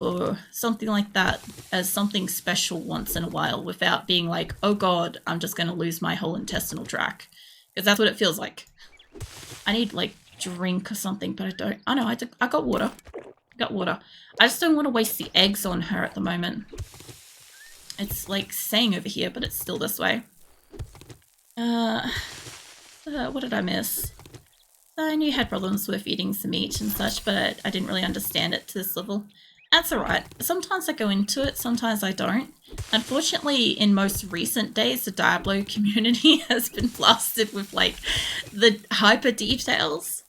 or something like that as something special once in a while without being like, oh god, I'm just going to lose my whole intestinal tract. Because that's what it feels like. I need like drink or something, but I don't. I know, I got water. I got water. I just don't want to waste the eggs on her at the moment. It's like saying over here, but it's still this way. What did I miss? I knew you had problems with eating some meat and such, but I didn't really understand it to this level. That's alright. Sometimes I go into it, sometimes I don't. Unfortunately, in most recent days, the Diablo community has been blasted with, like, the hyper details.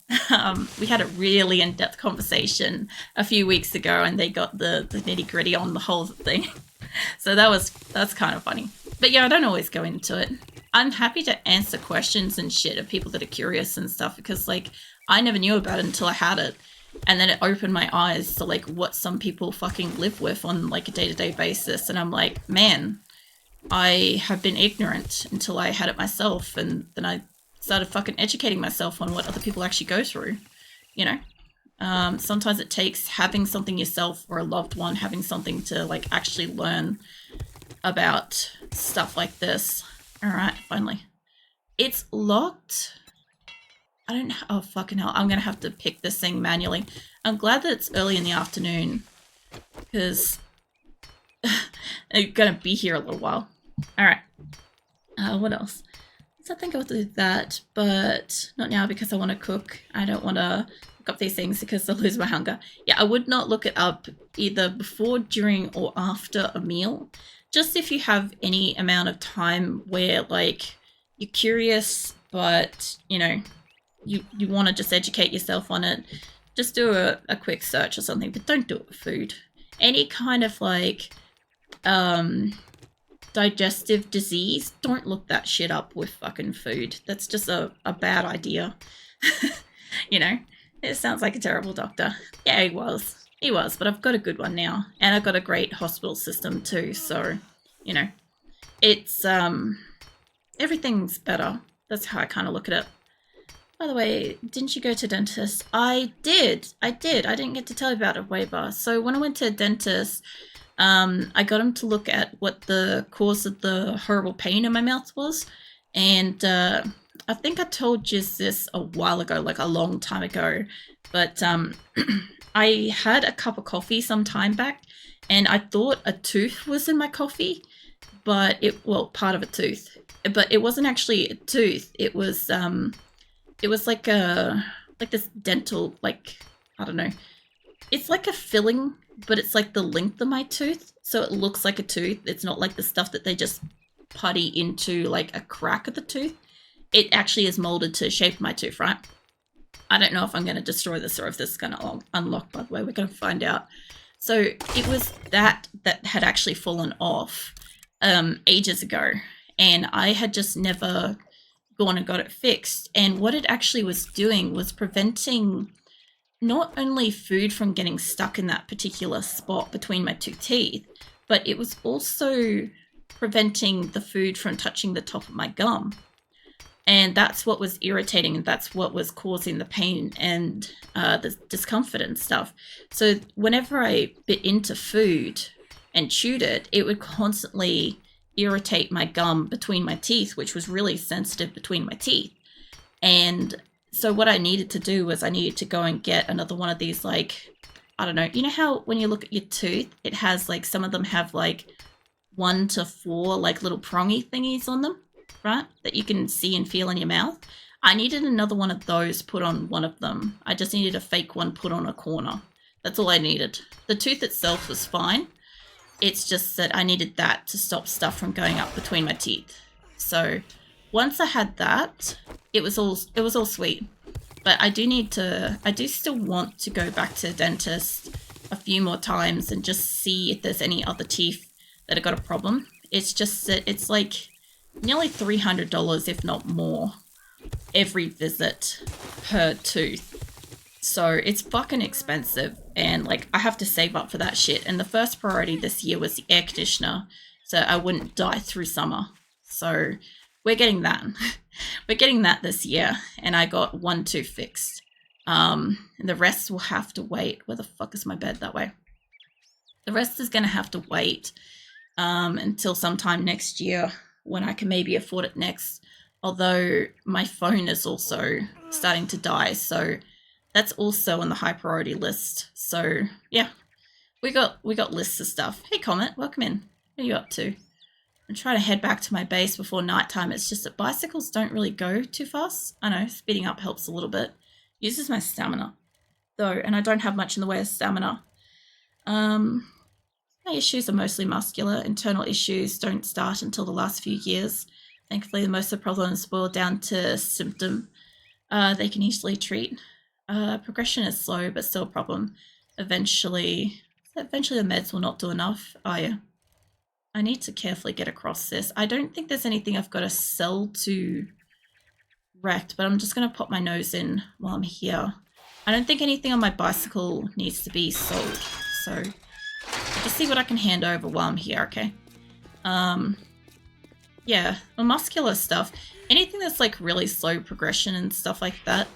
We had a really in-depth conversation a few weeks ago, and they got the nitty-gritty on the whole thing. So that's kind of funny. But yeah, I don't always go into it. I'm happy to answer questions and shit of people that are curious and stuff because, like, I never knew about it until I had it. And then it opened my eyes to, like, what some people fucking live with on, like, a day-to-day basis. And I'm like, man, I have been ignorant until I had it myself. And then I started fucking educating myself on what other people actually go through, you know? Sometimes it takes having something yourself or a loved one having something to, like, actually learn about stuff like this. Alright, finally. It's locked. I don't know. Oh, fucking hell. I'm going to have to pick this thing manually. I'm glad that it's early in the afternoon because I'm going to be here a little while. Alright. What else? So I think I'll do that, but not now because I want to cook. I don't want to look up these things because I'll lose my hunger. Yeah, I would not look it up either before, during, or after a meal. Just if you have any amount of time where, like, you're curious, but, you know, you want to just educate yourself on it, just do a quick search or something, but don't do it with food. Any kind of, like, digestive disease, don't look that shit up with fucking food. That's just a bad idea. You know? It sounds like a terrible doctor. Yeah, he was. He was, but I've got a good one now. And I've got a great hospital system too, so, you know. It's, everything's better. That's how I kind of look at it. By the way, didn't you go to dentist? I did. I didn't get to tell you about it, Weber. So when I went to a dentist, I got him to look at what the cause of the horrible pain in my mouth was. And I think I told you this a while ago, like a long time ago. But I had a cup of coffee some time back, and I thought a tooth was in my coffee, but part of a tooth. But it wasn't actually a tooth. It was like this dental, like, I don't know. It's like a filling, but it's like the length of my tooth, so it looks like a tooth. It's not like the stuff that they just putty into, like, a crack of the tooth. It actually is molded to the shape of my tooth, right? I don't know if I'm going to destroy this or if this is going to unlock, by the way. We're going to find out. So it was that had actually fallen off ages ago, and I had just never gone and got it fixed. And what it actually was doing was preventing not only food from getting stuck in that particular spot between my two teeth, but it was also preventing the food from touching the top of my gum. And that's what was irritating, and that's what was causing the pain and the discomfort and stuff. So whenever I bit into food and chewed it, it would constantly irritate my gum between my teeth, which was really sensitive between my teeth. And so what I needed to do was I needed to go and get another one of these, like, I don't know, you know how when you look at your tooth, it has, like, some of them have, like, 1 to 4, like, little prongy thingies on them, right? That you can see and feel in your mouth. I needed another one of those put on one of them. I just needed a fake one put on a corner. That's all I needed. The tooth itself was fine. It's just that I needed that to stop stuff from going up between my teeth. So once I had that, it was all sweet. But I do still want to go back to the dentist a few more times and just see if there's any other teeth that have got a problem. It's just that it's like nearly $300, if not more, every visit per tooth. So it's fucking expensive, and, like, I have to save up for that shit. And the first priority this year was the air conditioner, so I wouldn't die through summer. So we're getting that. We're getting that this year, and I got 1 tooth fixed. And the rest will have to wait. Where the fuck is my bed? That way. The rest is going to have to wait until sometime next year when I can maybe afford it next. Although my phone is also starting to die, so that's also on the high priority list. So yeah, we got lists of stuff. Hey Comet, welcome in. What are you up to? I'm trying to head back to my base before nighttime. It's just that bicycles don't really go too fast. I know, speeding up helps a little bit. Uses my stamina, though, and I don't have much in the way of stamina. My issues are mostly muscular. Internal issues don't start until the last few years. Thankfully, most of the problems boil down to symptom they can easily treat. Progression is slow, but still a problem. Eventually the meds will not do enough. Oh yeah. I need to carefully get across this. I don't think there's anything I've got to sell to Rekt, but I'm just going to pop my nose in while I'm here. I don't think anything on my bicycle needs to be sold, so I'll just see what I can hand over while I'm here, okay? Yeah, the muscular stuff, anything that's like really slow progression and stuff like that,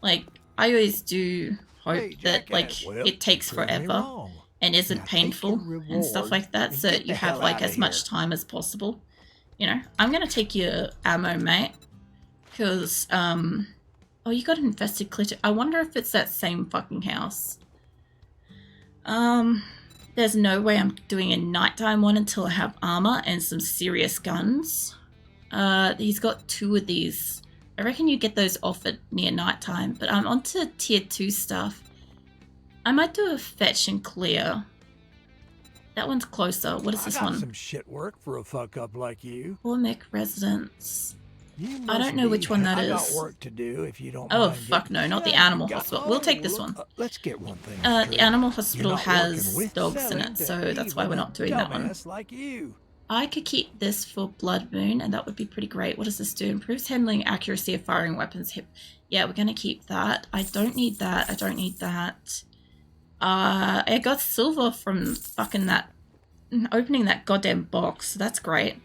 like I always do hope that like it takes forever and isn't painful and stuff like that, so that you have like as much time as possible. You know, I'm gonna take your ammo, mate, because oh, you got an infested clitter. I wonder if it's that same fucking house. There's no way I'm doing a nighttime one until I have armor and some serious guns. He's got 2 of these. I reckon you get those offered near nighttime, but I'm onto tier 2 stuff. I might do a fetch and clear. That one's closer. What is this one? Some shit work for a fuck up like you. Bormick Residence. I don't know which one that is. I got work to do if you don't Oh mind fuck no, not the animal hospital. We'll take this one. Let's get one thing. The animal hospital has dogs in it, so that's why we're not doing that one. Like you. I could keep this for Blood Moon, and that would be pretty great. What does this do? Improves handling accuracy of firing weapons. Yeah, we're gonna keep that. I don't need that. I don't need that. I got silver from fucking that, opening that goddamn box. So that's great.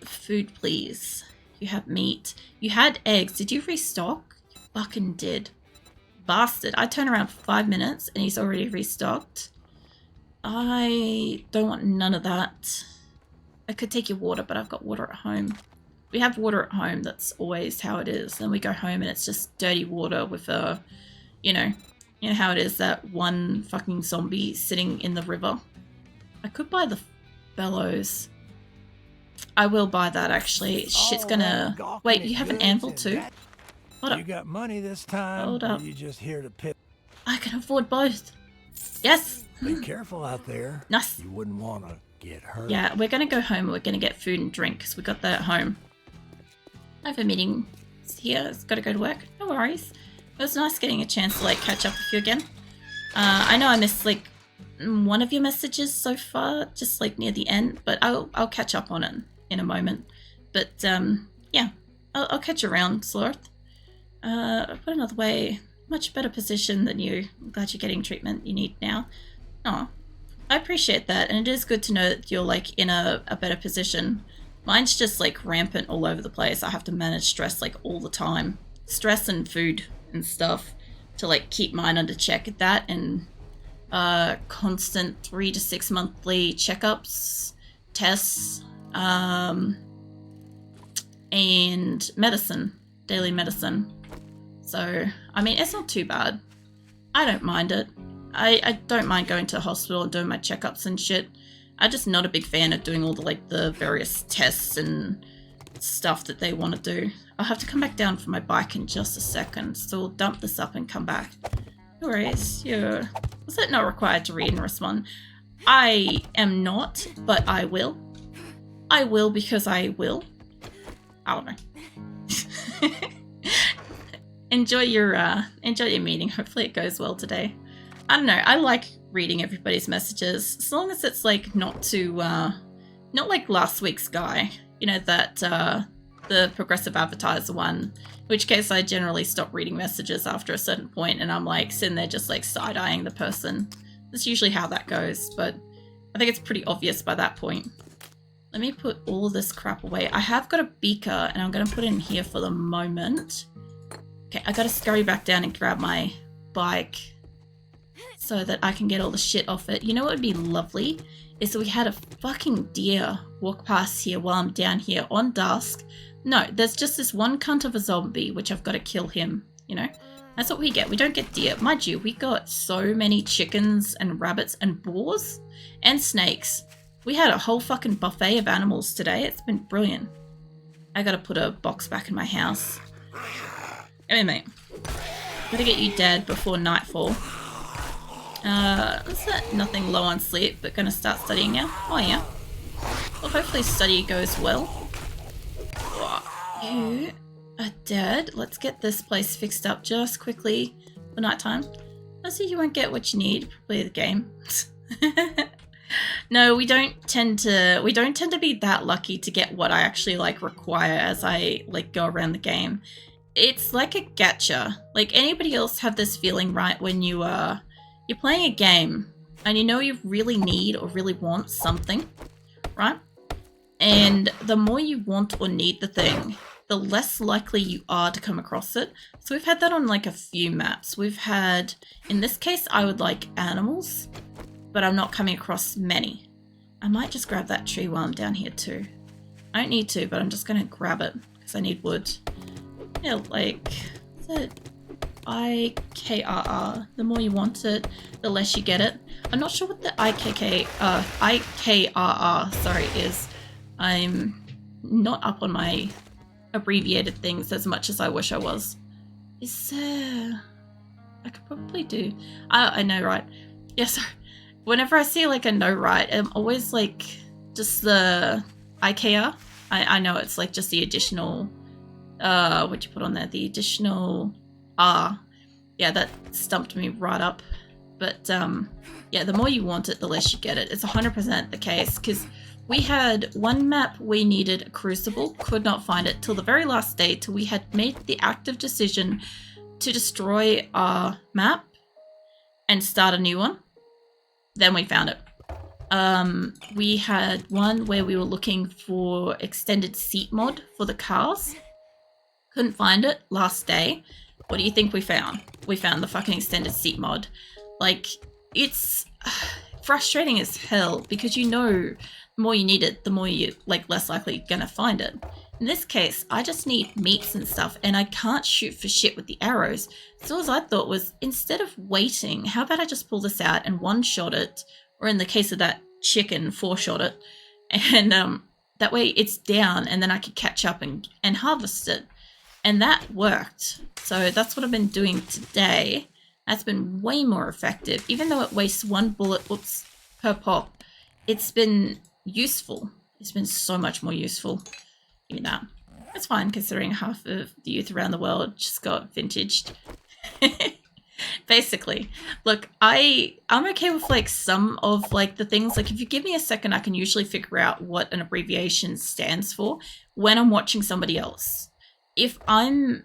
Food, please. You have meat. You had eggs. Did you restock? You fucking did. Bastard. I turn around for 5 minutes and he's already restocked. I don't want none of that. I could take your water, but I've got water at home. We have water at home. That's always how it is. Then we go home and it's just dirty water with a, you know how it is, that one fucking zombie sitting in the river. I could buy the bellows. I will buy that, actually. Shit's gonna... Wait, you have an anvil too? Hold up. You got money this time? Hold up. Or you just here to pip? I can afford both. Yes! Be careful out there. Nice. You wouldn't want to get hurt. Yeah, we're gonna go home and we're gonna get food and drink because we got that at home. I have a meeting here. It's gotta go to work. No worries. It was nice getting a chance to like catch up with you again. I know I missed like one of your messages so far, just like near the end, but I'll catch up on it in a moment. But yeah, I'll catch you around, Sloth. Put another way, much better position than you. I'm glad you're getting treatment you need now. Oh, I appreciate that, and it is good to know that you're like in a better position. Mine's just like rampant all over the place. I have to manage stress like all the time. Stress and food and stuff to like keep mine under check. That and constant 3 to 6 monthly checkups, tests, and medicine, daily medicine. So I mean, it's not too bad. I don't mind it. I don't mind going to the hospital and doing my checkups and shit. I'm just not a big fan of doing all the like the various tests and stuff that they want to do. I'll have to come back down for my bike in just a second, so we'll dump this up and come back. No worries. Was it not required to read and respond? I am not, but I will. I will because I will. I don't know. Enjoy your meeting. Hopefully it goes well today. I don't know. I like reading everybody's messages as long as it's like not too not like last week's guy. You know, that the progressive advertiser one. In which case I generally stop reading messages after a certain point and I'm like sitting there just like side-eyeing the person. That's usually how that goes, but I think it's pretty obvious by that point. Let me put all this crap away. I have got a beaker and I'm going to put it in here for the moment. Okay, I got to scurry back down and grab my bike. so that I can get all the shit off it. You know what would be lovely? Is that we had a fucking deer walk past here while I'm down here on dusk. No, there's just this one cunt of a zombie, which I've got to kill him, you know? That's what we get. We don't get deer. Mind you, we got so many chickens and rabbits and boars and snakes. We had a whole fucking buffet of animals today. It's been brilliant. I gotta put a box back in my house. Come here, mate. Gotta get you dead before nightfall. Is that nothing low on sleep, but gonna start studying now? Oh yeah. Well, hopefully study goes well. You are dead. Let's get this place fixed up just quickly for nighttime. I see you won't get what you need. Probably the game. No, we don't tend to be that lucky to get what I actually like require as I like go around the game. It's like a gacha. Like anybody else have this feeling, right, when you're playing a game and you know you really need or really want something, right? And the more you want or need the thing, the less likely you are to come across it. So we've had that on like a few maps. We've had, in this case, I would like animals, but I'm not coming across many. I might just grab that tree while I'm down here too. I don't need to, but I'm just gonna grab it because I need wood. Yeah, like, is it IKRR? The more you want it, the less you get it. I'm not sure what the IKRR, sorry, is. I'm not up on my abbreviated things as much as I wish I was. Is there... I could probably do... I know, right? Yeah, sorry. Whenever I see like a no right, I'm always like just the IKEA. I know it's like just the additional what you put on there, the additional R. Yeah, that stumped me right up. But yeah, the more you want it, the less you get it. It's 100% the case, because we had one map we needed a crucible, could not find it till the very last day, till we had made the active decision to destroy our map and start a new one. Then we found it. We had one where we were looking for extended seat mod for the cars. Couldn't find it last day. What do you think we found? We found the fucking extended seat mod. Like, it's frustrating as hell because you know the more you need it, the more you like less likely you're gonna find it. In this case, I just need meats and stuff and I can't shoot for shit with the arrows. So as I thought was, instead of waiting, how about I just pull this out and one-shot it, or in the case of that chicken, four-shot it, and that way it's down and then I could catch up and harvest it. And that worked. So that's what I've been doing today. That's been way more effective. Even though it wastes one bullet per pop, it's been useful. It's been so much more useful. You know, it's fine considering half of the youth around the world just got vintaged. Basically, look, I'm okay with like some of like the things. Like if you give me a second, I can usually figure out what an abbreviation stands for when I'm watching somebody else. If I'm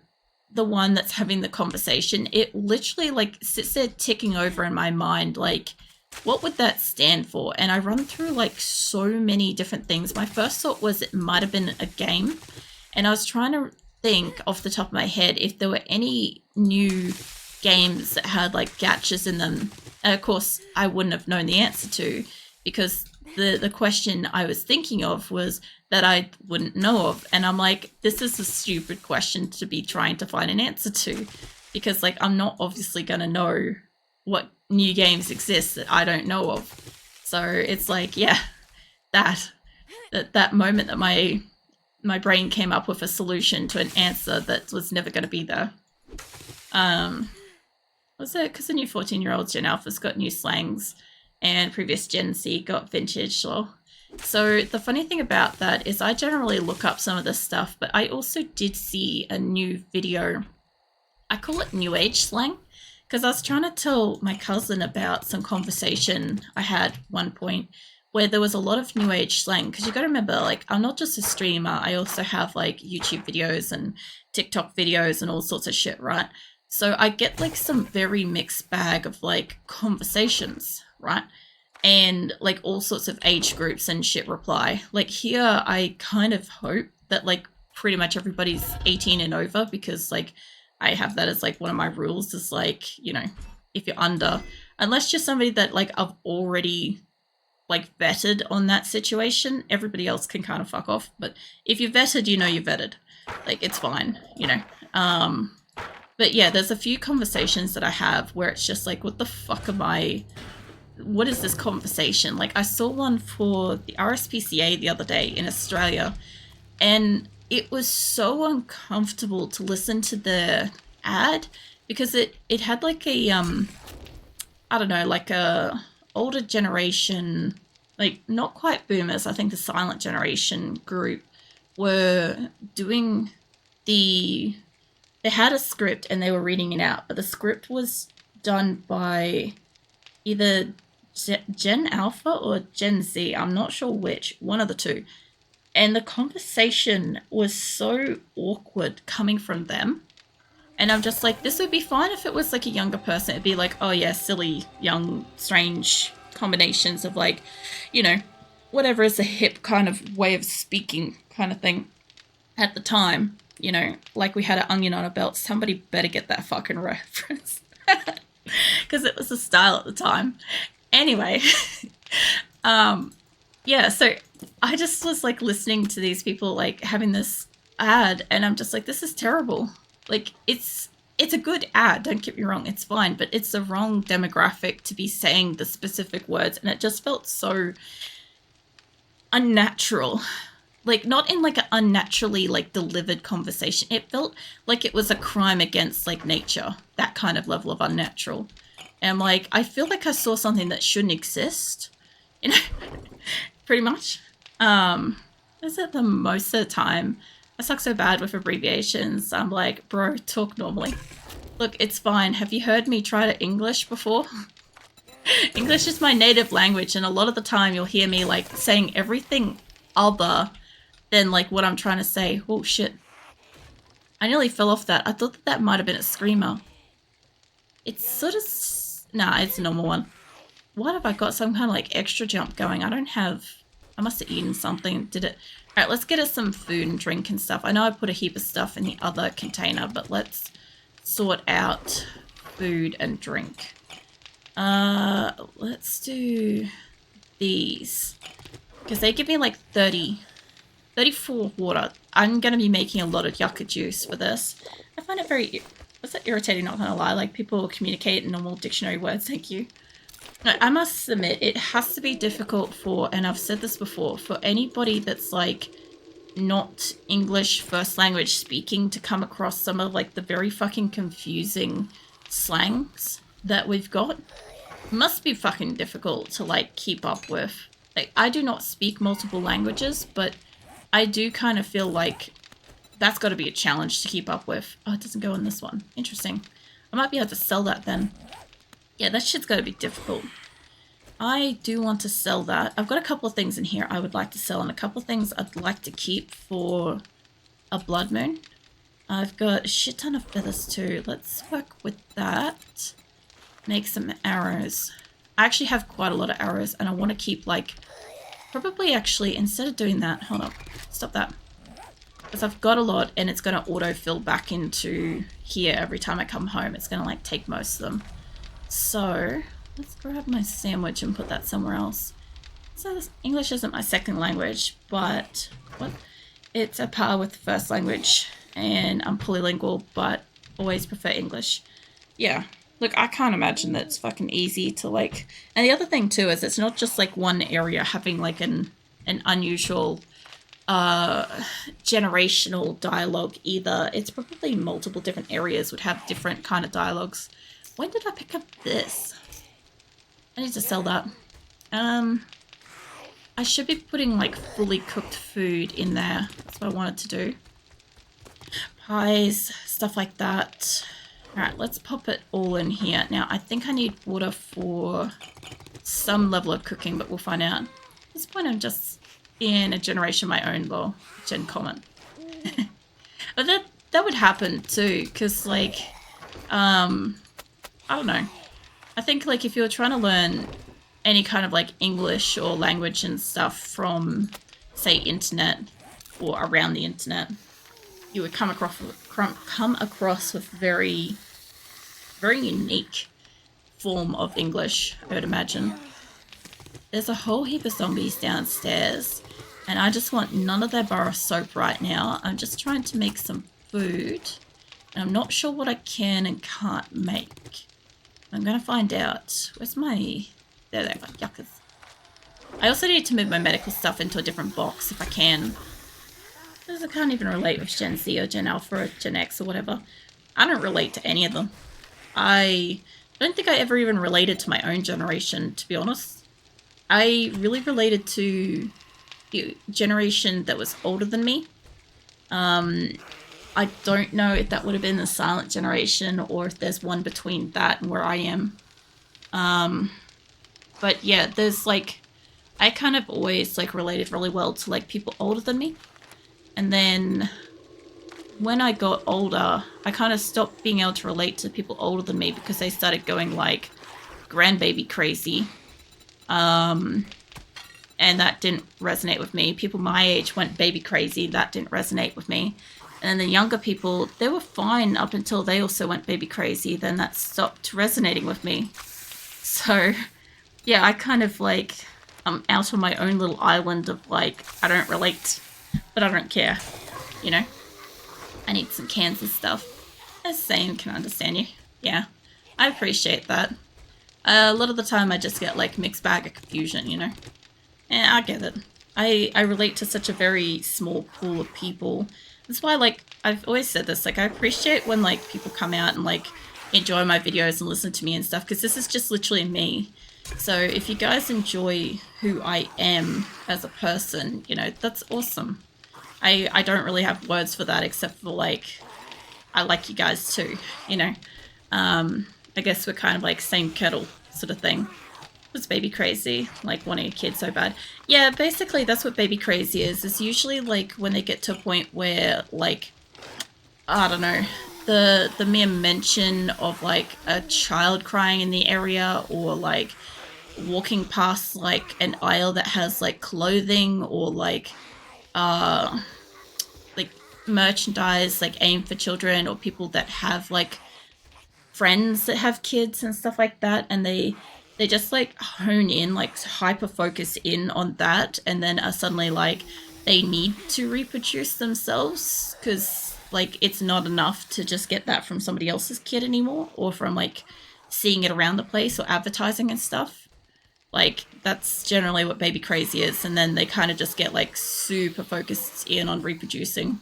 the one that's having the conversation, it literally like sits there ticking over in my mind, like, what would that stand for? And I run through like so many different things. My first thought was it might have been a game. And I was trying to think off the top of my head if there were any new games that had like gachas in them. And of course, I wouldn't have known the answer to, because the question I was thinking of was that I wouldn't know of. And I'm like, this is a stupid question to be trying to find an answer to, because like I'm not obviously going to know what new games exist that I don't know of. So it's like, yeah, that moment that my brain came up with a solution to an answer that was never going to be there. Was it because the new 14-year-olds Gen Alpha's got new slangs and previous Gen Z got vintage lol? So the funny thing about that is I generally look up some of this stuff, but I also did see a new video. I call it New Age slang, because I was trying to tell my cousin about some conversation I had one point where there was a lot of New Age slang. Because you got to remember, like, I'm not just a streamer. I also have like YouTube videos and TikTok videos and all sorts of shit, right? So I get like some very mixed bag of like conversations, right? And like all sorts of age groups and shit reply. Like here, I kind of hope that like pretty much everybody's 18 and over, because like I have that as like one of my rules is like, you know, if you're under, unless you're somebody that like I've already like vetted on that situation, everybody else can kind of fuck off. But if you're vetted, you know you're vetted. Like it's fine, you know. But yeah, there's a few conversations that I have where it's just like, what the fuck am I? What is this conversation? Like I saw one for the RSPCA the other day in Australia, and it was so uncomfortable to listen to the ad because it had like a I don't know, like a older generation, like not quite boomers, I think the silent generation group were doing they had a script and they were reading it out, but the script was done by either Gen Alpha or Gen Z. I'm not sure which, one of the two. And the conversation was so awkward coming from them. And I'm just like, this would be fine if it was like a younger person. It'd be like, oh yeah, silly, young, strange combinations of like, you know, whatever is a hip kind of way of speaking kind of thing at the time. You know, like we had an onion on our belt. Somebody better get that fucking reference. Because it was a style at the time. Anyway, yeah, so I just was like listening to these people like having this ad, and I'm just like, this is terrible. Like it's a good ad, don't get me wrong, it's fine, but it's the wrong demographic to be saying the specific words, and it just felt so unnatural. Like not in like an unnaturally like delivered conversation. It felt like it was a crime against like nature, that kind of level of unnatural. And I'm like, I feel like I saw something that shouldn't exist, you know, pretty much. Is it the most of the time? I suck so bad with abbreviations. I'm like, bro, talk normally. Look, it's fine. Have you heard me try to English before? English is my native language, and a lot of the time you'll hear me like saying everything other than like what I'm trying to say. Oh shit. I nearly fell off that. I thought that might have been a screamer. It's sort of... Nah, it's a normal one. What have I got? Some kind of like extra jump going. I don't have... I must have eaten something. Did it... Alright, let's get us some food and drink and stuff. I know I put a heap of stuff in the other container, but let's sort out food and drink. Let's do these. Because they give me like 34 water. I'm going to be making a lot of yucca juice for this. I find it very... What's that irritating, not going to lie? Like, people communicate in normal dictionary words, thank you. No, I must admit, it has to be difficult for, and I've said this before, for anybody that's, like, not English first language speaking to come across some of, like, the very fucking confusing slangs that we've got. It must be fucking difficult to, like, keep up with. Like, I do not speak multiple languages, but I do kind of feel like that's got to be a challenge to keep up with. Oh, it doesn't go in this one. Interesting. I might be able to sell that then. Yeah, that shit's got to be difficult. I do want to sell that. I've got a couple of things in here I would like to sell, and a couple of things I'd like to keep for a blood moon. I've got a shit ton of feathers too. Let's work with that. Make some arrows. I actually have quite a lot of arrows, and I want to keep, like, probably actually, instead of doing that, hold up, stop that. Because I've got a lot, and it's going to auto-fill back into here every time I come home. It's going to, like, take most of them. So, let's grab my sandwich and put that somewhere else. So, English isn't my second language, but it's a par with first language, and I'm polylingual, but always prefer English. Yeah. Look, I can't imagine that it's fucking easy to, like... And the other thing, too, is it's not just, like, one area having, like, an unusual... generational dialogue either. It's probably multiple different areas would have different kind of dialogues. When did I pick up this? I need to sell that. I should be putting like fully cooked food in there. That's what I wanted to do. Pies, stuff like that. Alright, let's pop it all in here. Now, I think I need water for some level of cooking, but we'll find out. At this point, I'm just in a generation of my own, well, gen common. But that would happen too, because like, I don't know. I think like if you were trying to learn any kind of like English or language and stuff from, say, internet or around the internet, you would come across with very, very unique form of English, I would imagine. There's a whole heap of zombies downstairs, and I just want none of their bar of soap right now. I'm just trying to make some food, and I'm not sure what I can and can't make. I'm gonna find out. Where's my... There they are, yuckers. I also need to move my medical stuff into a different box if I can. Because I can't even relate with Gen Z or Gen Alpha or Gen X or whatever. I don't relate to any of them. I don't think I ever even related to my own generation, to be honest. I really related to the generation that was older than me. I don't know if that would have been the silent generation or if there's one between that and where I am. But yeah, there's like, I kind of always like related really well to like people older than me. And then when I got older, I kind of stopped being able to relate to people older than me because they started going like grandbaby crazy. And that didn't resonate with me. People my age went baby crazy. That didn't resonate with me. And then the younger people, they were fine up until they also went baby crazy. Then that stopped resonating with me. So yeah, I kind of like, I'm out on my own little island of like, I don't relate, but I don't care, you know? I need some cans of stuff. As same can understand you. Yeah, I appreciate that. A lot of the time I just get like mixed bag of confusion, you know? And I get it. I relate to such a very small pool of people. That's why, like, I've always said this, like, I appreciate when, like, people come out and, like, enjoy my videos and listen to me and stuff, because this is just literally me. So if you guys enjoy who I am as a person, you know, that's awesome. I don't really have words for that except for, like, I like you guys too, you know. I guess we're kind of like same kettle sort of thing. Was baby crazy, like wanting a kid so bad? Yeah, basically that's what baby crazy is. It's usually like when they get to a point where, like, I don't know, the mere mention of like a child crying in the area, or like walking past like an aisle that has like clothing or like merchandise like aimed for children, or people that have like friends that have kids and stuff like that, and they just like hone in, like hyper focus in on that, and then are suddenly like they need to reproduce themselves because like it's not enough to just get that from somebody else's kid anymore, or from like seeing it around the place or advertising and stuff. Like that's generally what baby crazy is, and then they kind of just get like super focused in on reproducing.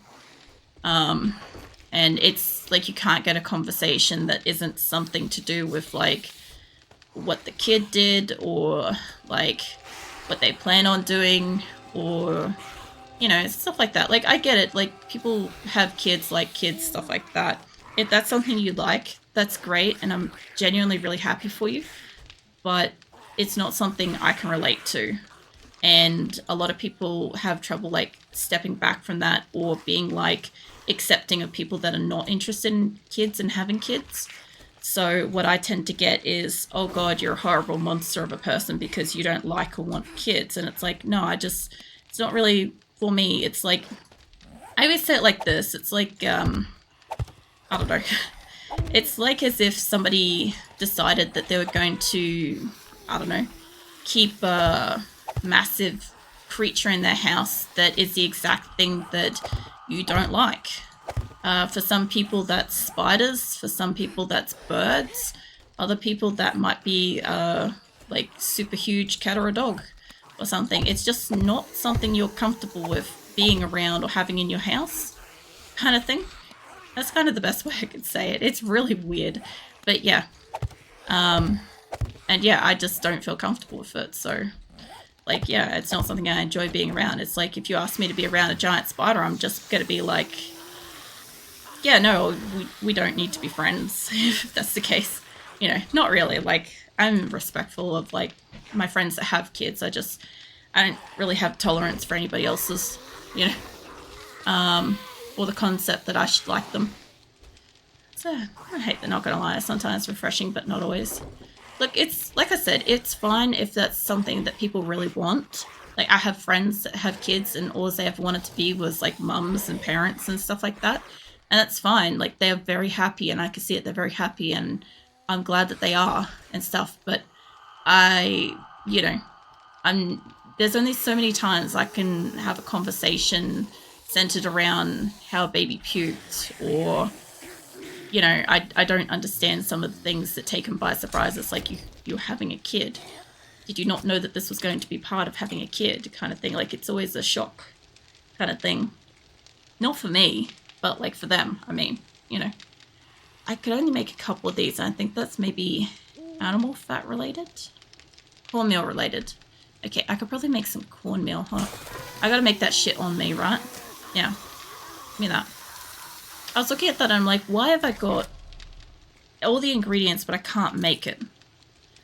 And it's like you can't get a conversation that isn't something to do with like what the kid did, or like what they plan on doing, or you know, stuff like that. Like I get it, like people have kids, like kids, stuff like that. If that's something you like, that's great, and I'm genuinely really happy for you, but it's not something I can relate to. And a lot of people have trouble like stepping back from that, or being like accepting of people that are not interested in kids and having kids. So what I tend to get is, oh God, you're a horrible monster of a person because you don't like or want kids. And it's like, no, it's not really for me. It's like, I always say it like this. It's like, I don't know. It's like as if somebody decided that they were going to, I don't know, keep a massive creature in their house that is the exact thing that you don't like. For some people that's spiders, for some people that's birds, other people that might be like super huge cat or a dog or something. It's just not something you're comfortable with being around or having in your house, kind of thing. That's kind of the best way I could say it. It's really weird, but yeah. And yeah, I just don't feel comfortable with it, so like, yeah, it's not something I enjoy being around. It's like if you ask me to be around a giant spider, I'm just gonna be like, yeah, no, we don't need to be friends if that's the case. You know, not really. Like, I'm respectful of, like, my friends that have kids. I don't really have tolerance for anybody else's, you know, or the concept that I should like them. So, I hate that, not gonna lie. Sometimes refreshing, but not always. Look, it's, like I said, it's fine if that's something that people really want. Like, I have friends that have kids and all they ever wanted to be was, like, mums and parents and stuff like that. And that's fine. Like, they're very happy, and I can see it. They're very happy, and I'm glad that they are and stuff, but there's only so many times I can have a conversation centered around how a baby puked, or, I don't understand some of the things that take them by surprise. It's like you're having a kid. Did you not know that this was going to be part of having a kid, kind of thing? Like, it's always a shock kind of thing. Not for me, but like for them, I mean, I could only make a couple of these, and I think that's maybe animal fat related? Cornmeal related. Okay, I could probably make some cornmeal. Hold on. I gotta make that shit on me, right? Yeah. Give me that. I was looking at that and I'm like, why have I got all the ingredients but I can't make it?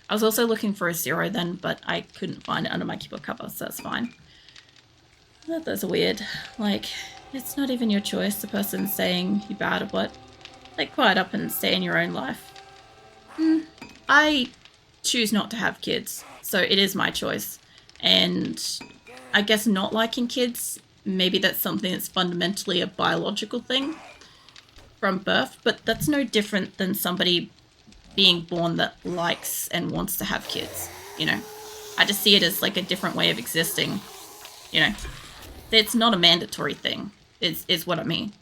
I was also looking for a 0 then, but I couldn't find it under my keyboard cover, so that's fine. Those are weird. Like, it's not even your choice. The person's saying you're bad at what? Like, quiet up and stay in your own life. I choose not to have kids, so it is my choice. And I guess not liking kids, maybe that's something that's fundamentally a biological thing from birth, but that's no different than somebody being born that likes and wants to have kids, I just see it as like a different way of existing, It's not a mandatory thing, is what I mean,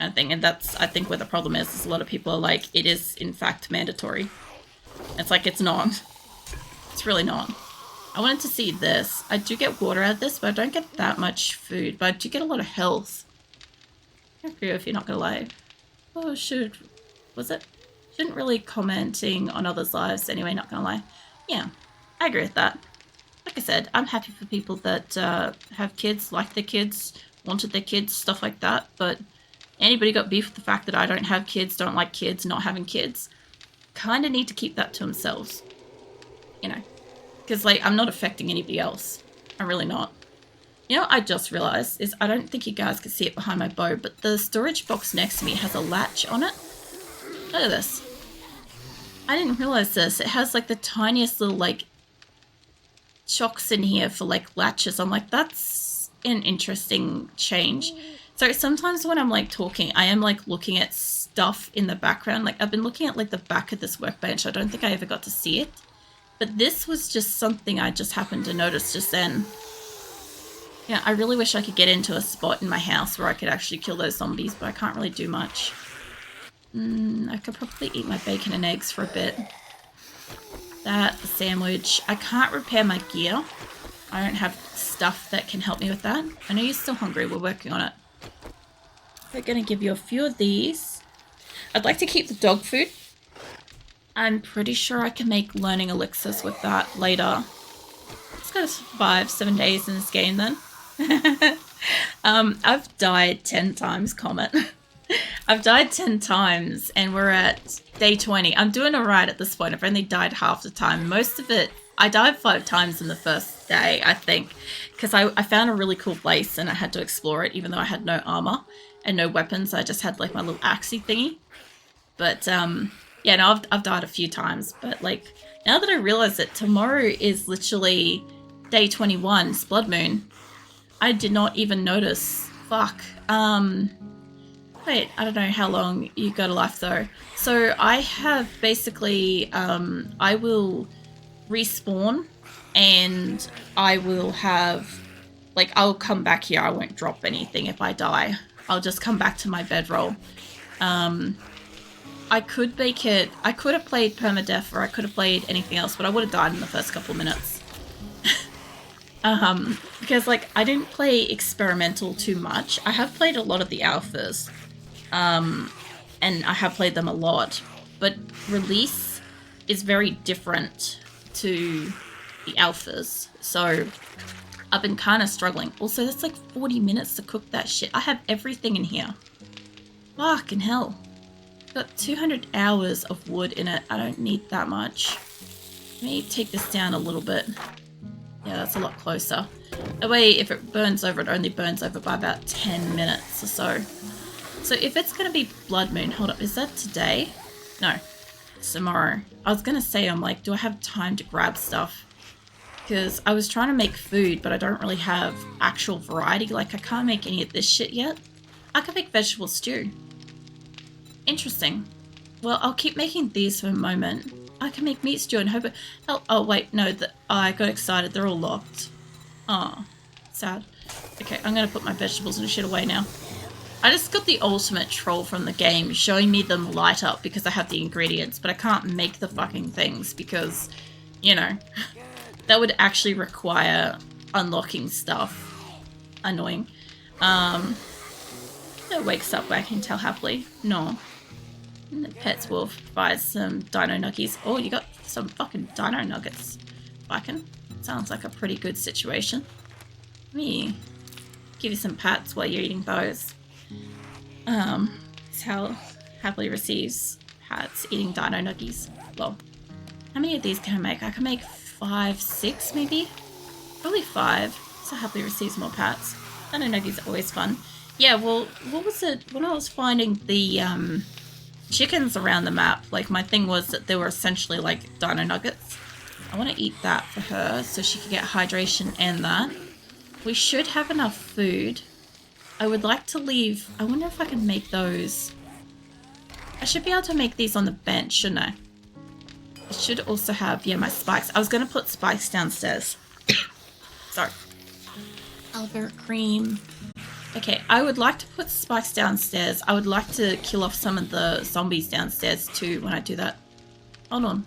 kind of thing. And that's, I think, where the problem is a lot of people are like, it is in fact mandatory. It's like, it's not. It's really not. I wanted to see this. I do get water out of this, but I don't get that much food, but I do get a lot of health. I agree if you're not gonna lie. Oh, shouldn't really commenting on others' lives anyway, not gonna lie. Yeah, I agree with that. Like I said, I'm happy for people that have kids, like their kids, wanted their kids, stuff like that, but anybody got beef with the fact that I don't have kids, don't like kids, not having kids, kind of need to keep that to themselves, because, like, I'm not affecting anybody else. I'm really not. I just realized is, I don't think you guys can see it behind my bow, but the storage box next to me has a latch on it. Look at this. I didn't realize this. It has like the tiniest little like chocks in here for like latches. I'm like, that's an interesting change. So sometimes when I'm like talking, I am like looking at stuff in the background. Like, I've been looking at like the back of this workbench. I don't think I ever got to see it, but this was just something I just happened to notice just then. Yeah, I really wish I could get into a spot in my house where I could actually kill those zombies, but I can't really do much. I could probably eat my bacon and eggs for a bit. That, the sandwich. I can't repair my gear. I don't have stuff that can help me with that. I know you're still hungry. We're working on it. We're going to give you a few of these. I'd like to keep the dog food. I'm pretty sure I can make learning elixirs with that later. Just gotta survive 7 days in this game then. I've died 10 times, Comet. I've died 10 times and we're at day 20. I'm doing alright at this point. I've only died half the time. Most of it, I died 5 times in the first day, I think, because I found a really cool place and I had to explore it, even though I had no armor and no weapons. I just had like my little axey thingy. But yeah, no, I've died a few times. But like, now that I realize that tomorrow is literally day 21, it's Blood Moon. I did not even notice. Fuck. Wait, I don't know how long you got a life though. So I have basically, I will respawn and I will have, like, I'll come back here. I won't drop anything if I die. I'll just come back to my bedroll. I could make it, I could have played permadeath or I could have played anything else, but I would have died in the first couple of minutes. Because like, I didn't play experimental too much. I have played a lot of the alphas. And I have played them a lot, but release is very different to the alphas, so I've been kind of struggling. Also, that's like 40 minutes to cook that shit. I have everything in here. Fucking hell. Got 200 hours of wood in it. I don't need that much. Let me take this down a little bit. Yeah, that's a lot closer. That way, if it burns over, it only burns over by about 10 minutes or so. So if it's going to be Blood Moon, hold up, is that today? No, it's tomorrow. I was going to say, I'm like, do I have time to grab stuff? Because I was trying to make food, but I don't really have actual variety. Like, I can't make any of this shit yet. I can make vegetable stew. Interesting. Well, I'll keep making these for a moment. I can make meat stew and hope it... Oh, wait, no, I got excited. They're all locked. Oh, sad. Okay, I'm going to put my vegetables and shit away now. I just got the ultimate troll from the game showing me them light up because I have the ingredients, but I can't make the fucking things because, you know, that would actually require unlocking stuff. Annoying. It wakes up wagging tail happily. No. And the Pets Wolf buys some dino nuggies. Oh, you got some fucking dino nuggets. Viking. Sounds like a pretty good situation. Let me give you some pats while you're eating those. Sal happily receives pats eating dino nuggies. Well, how many of these can I make? I can make 5, 6 maybe? Probably 5. So happily receives more pats. Dino nuggies are always fun. Yeah, well, what was it? When I was finding the chickens around the map, like my thing was that they were essentially like dino nuggets. I want to eat that for her so she can get hydration and that. We should have enough food. I would like to leave... I wonder if I can make those. I should be able to make these on the bench, shouldn't I? I should also have, yeah, my spikes. I was going to put spikes downstairs. Sorry. Aloe vera cream. Okay, I would like to put spikes downstairs. I would like to kill off some of the zombies downstairs too when I do that. Hold on.